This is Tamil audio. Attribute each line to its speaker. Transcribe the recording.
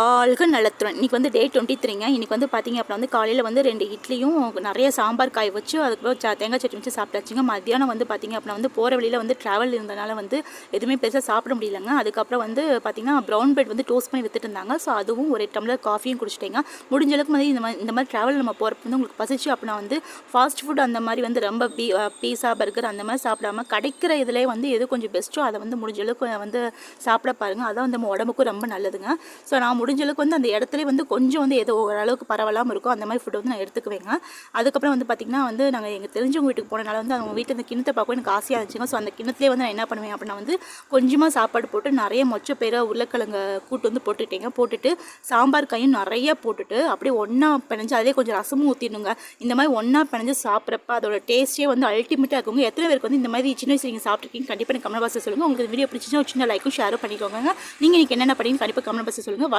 Speaker 1: ஆள்க நலத்துடன் இன்றைக்கி வந்து டே 23ங்க. இன்றைக்கி வந்து பார்த்திங்க அப்படின்னா வந்து காலையில் வந்து 2 இட்லியும் நிறைய சாம்பார் காய் வச்சு அதுக்கப்புறம் தேங்காய் சட்னி வச்சு சாப்பிட்டாச்சுங்க. மத்தியானம் வந்து பார்த்திங்க அப்படின்னா வந்து போகிற வழியில் வந்து ட்ராவல் இருந்தனால வந்து எதுவுமே பெருசாக சாப்பிட முடியலங்க. அதுக்கப்புறம் வந்து பார்த்திங்கன்னா ப்ரௌன் பிரெட் வந்து டோஸ்ட் பண்ணி வித்துட்டு இருந்தாங்க. ஸோ அதுவும் ஒரு டம்ளர் காஃபியும் குடிச்சிட்டேங்க. முடிஞ்ச அளவுக்கு வந்து இந்த மாதிரி ட்ராவல் நம்ம போகிறப்ப வந்து உங்களுக்கு பசிச்சு அப்படின்னா வந்து ஃபாஸ்ட் ஃபுட் அந்த மாதிரி வந்து ரொம்ப பீஸா பர்கர் அந்த மாதிரி சாப்பிடாம கிடைக்கிற இதிலே வந்து எது கொஞ்சம் பெஸ்ட்டோ அதை வந்து முடிஞ்ச அளவுக்கு வந்து சாப்பிட பாருங்கள். அதான் வந்து நம்ம உடம்புக்கும் ரொம்ப நல்லதுங்க. ஸோ நான் முடிஞ்ச அளவுக்கு வந்து அந்த இடத்துல வந்து கொஞ்சம் வந்து ஏதோ ஓரளவுக்கு பரவலாமல் இருக்கும் அந்த மாதிரி ஃபுட்டை வந்து நான் எடுத்துக்குவேங்க. அதுக்கப்புறம் வந்து பார்த்திங்கன்னா வந்து நாங்கள் எங்கள் தெரிஞ்சவங்க வீட்டுக்கு போனனால வந்து அவங்க வீட்டில் இந்த கிண்ணத்தை பார்க்க எனக்கு ஆசையாக இருந்துச்சுங்க. ஸோ அந்த கிண்ணத்துலேயே வந்து நான் என்ன பண்ணுவேன் அப்படின்னா வந்து கொஞ்சமாக சாப்பாடு போட்டு நிறைய மொச்சப்பயிறு உருளைக்கிழங்கு கூட்டு வந்து போட்டுட்டு சாம்பார் காயும் நிறைய போட்டுட்டு அப்படியே ஒன்றா பிணைஞ்சு அதிலே கொஞ்சம் ரசமும் ஊற்றிடணுங்க. இந்த மாதிரி ஒன்றா பிணைஞ்சு சாப்பிட்றப்ப அதோட டேஸ்ட்டே வந்து அல்டிமேட்டாக இருக்குங்க. எத்தனை பேருக்கு வந்து இந்த மாதிரி சின்ன வயசு நீங்கள் சாப்பிட்ருக்கீங்க கண்டிப்பாக எனக்கு கமெண்ட் பாக்ஸில் சொல்லுங்கள். உங்களுக்கு வீடியோ பிடிச்சிச்சுன்னா ஒரு சின்ன லைக்கும் ஷேரும் பண்ணிக்கோங்க. நீங்கள் இன்றைக்கி என்னென்ன பண்ணீங்கன்னு கண்டிப்பாக கமெண்ட் பாக்ஸில் சொல்லுங்கள்.